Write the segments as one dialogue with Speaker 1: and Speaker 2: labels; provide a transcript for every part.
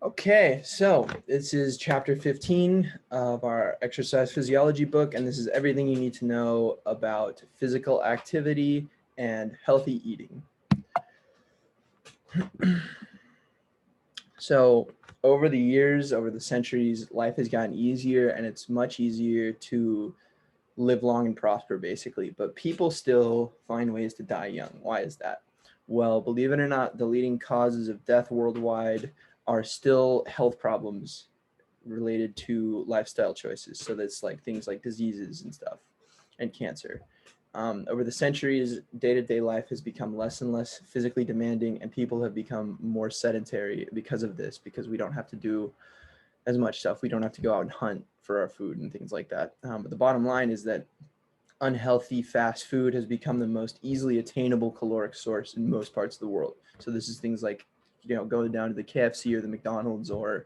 Speaker 1: Okay, so this is chapter 15 of our exercise physiology book, and this is everything you need to know about physical activity and healthy eating. So, over the years, over the centuries, life has gotten easier and it's much easier to live long and prosper, basically. But people still find ways to die young. Why is that? Well, believe it or not, the leading causes of death worldwide are still health problems related to lifestyle choices. So that's like things like diseases and stuff and cancer. Over the centuries, day to day life has become less and less physically demanding, and people have become more sedentary because of this, because we don't have to do as much stuff. We don't have to go out and hunt for our food and things like that. But the bottom line is that unhealthy fast food has become the most easily attainable caloric source in most parts of the world. So this is things like, going down to the KFC or the McDonald's or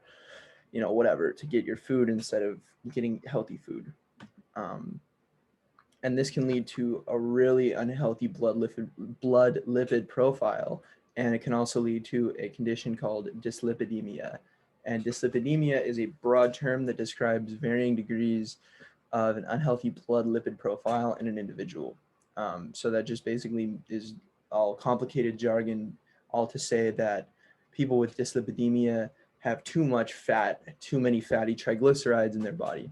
Speaker 1: whatever to get your food instead of getting healthy food. Um, and this can lead to a really unhealthy blood lipid profile, and it can also lead to a condition called dyslipidemia. And dyslipidemia is a broad term that describes varying degrees of an unhealthy blood lipid profile in an individual. So that just basically is all complicated jargon, all to say that people with dyslipidemia have too much fat, too many fatty triglycerides in their body.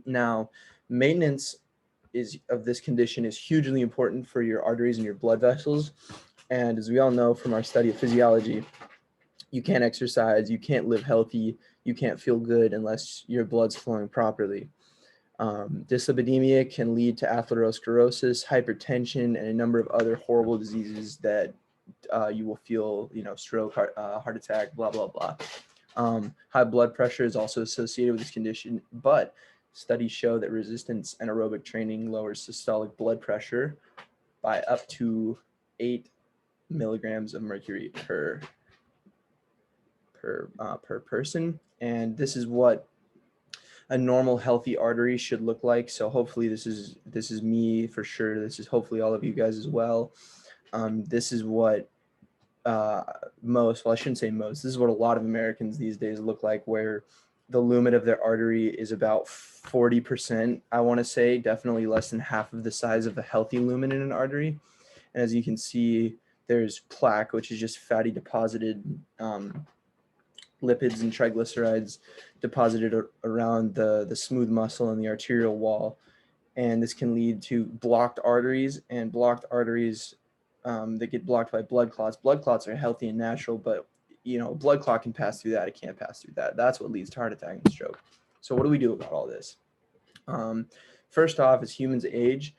Speaker 1: Now, maintenance is of this condition is hugely important for your arteries and your blood vessels. And as we all know from our study of physiology, you can't exercise, you can't live healthy, you can't feel good unless your blood's flowing properly. Dyslipidemia can lead to atherosclerosis, hypertension, and a number of other horrible diseases that you will feel, stroke, heart attack, blah, blah, blah. High blood pressure is also associated with this condition, but studies show that resistance anaerobic training lowers systolic blood pressure by up to 8 milligrams of mercury per person. And this is what a normal healthy artery should look like. So hopefully this is me for sure. This is hopefully all of you guys as well. This is what I shouldn't say most, this is what a lot of Americans these days look like, where the lumen of their artery is about 40%, I want to say, definitely less than half of the size of a healthy lumen in an artery. And as you can see, there's plaque, which is just fatty deposited lipids and triglycerides deposited around the smooth muscle and the arterial wall. And this can lead to blocked arteries, and blocked arteries that get blocked by blood clots. Blood clots are healthy and natural, but a blood clot can pass through that. It can't pass through that. That's what leads to heart attack and stroke. So what do we do about all this? Um, First off, as humans age,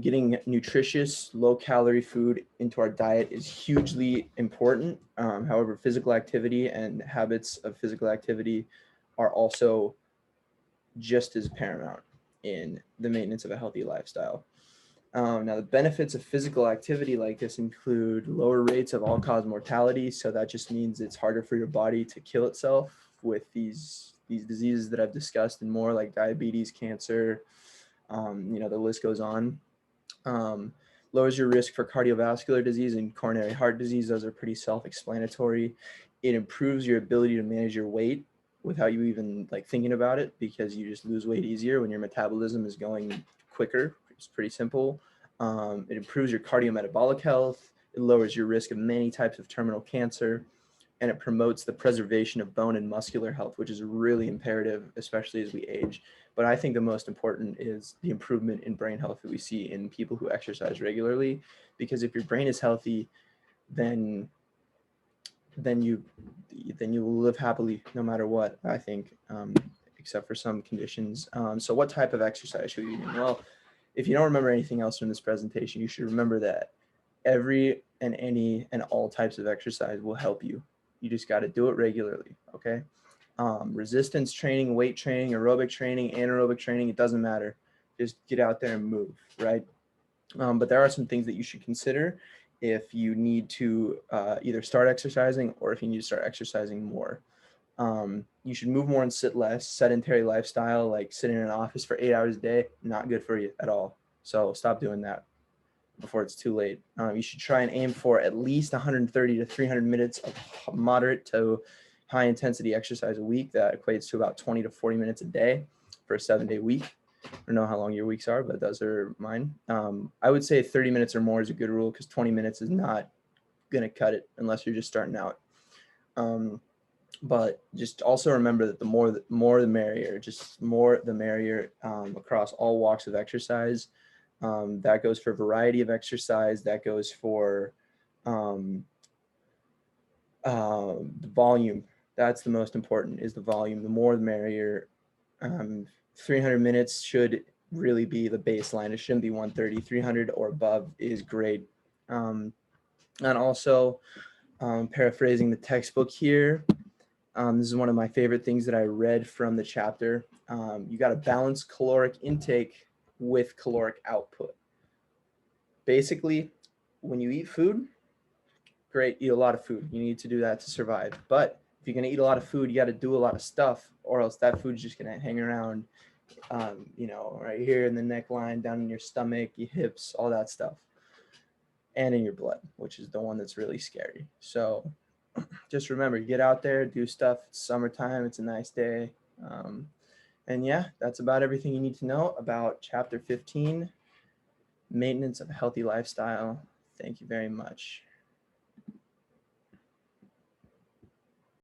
Speaker 1: getting nutritious, low-calorie food into our diet is hugely important. However, physical activity and habits of physical activity are also just as paramount in the maintenance of a healthy lifestyle. Now, the benefits of physical activity like this include lower rates of all-cause mortality. So that just means it's harder for your body to kill itself with these diseases that I've discussed and more, like diabetes, cancer. The list goes on. Um, Lowers your risk for cardiovascular disease and coronary heart disease. Those are pretty self-explanatory. It improves your ability to manage your weight without you even like thinking about it, because you just lose weight easier when your metabolism is going quicker. It's pretty simple. It improves your cardiometabolic health. It lowers your risk of many types of terminal cancer, and it promotes the preservation of bone and muscular health, which is really imperative, especially as we age. But I think the most important is the improvement in brain health that we see in people who exercise regularly. Because if your brain is healthy, then then you then you will live happily no matter what, I think, except for some conditions. So what type of exercise should we be doing? Well, if you don't remember anything else from this presentation, you should remember that every and any and all types of exercise will help you. You just got to do it regularly, okay? Resistance training, weight training, aerobic training, anaerobic training, it doesn't matter. Just get out there and move, right? But there are some things that you should consider if you need to either start exercising or if you need to start exercising more. You should move more and sit less. Sedentary lifestyle, like sitting in an office for 8 hours a day, not good for you at all. So stop doing that before it's too late. You should try and aim for at least 130 to 300 minutes of moderate to high intensity exercise a week. That equates to about 20 to 40 minutes a day for a 7-day week. I don't know how long your weeks are, but those are mine. I would say 30 minutes or more is a good rule, because 20 minutes is not going to cut it unless you're just starting out. But just also remember that the more the merrier, just more the merrier, across all walks of exercise. That goes for variety of exercise. That goes for the volume. That's the most important, is the volume. The more the merrier. 300 minutes should really be the baseline. It shouldn't be 130. 300 or above is great. And also, paraphrasing the textbook here, this is one of my favorite things that I read from the chapter. You got to balance caloric intake with caloric output. Basically, when you eat food, great, eat a lot of food. You need to do that to survive. But if you're going to eat a lot of food, you got to do a lot of stuff, or else that food's just going to hang around, right here in the neckline, down in your stomach, your hips, all that stuff, and in your blood, which is the one that's really scary. So just remember, get out there, do stuff. It's summertime. It's a nice day. And yeah, that's about everything you need to know about Chapter 15, Maintenance of a Healthy Lifestyle. Thank you very much.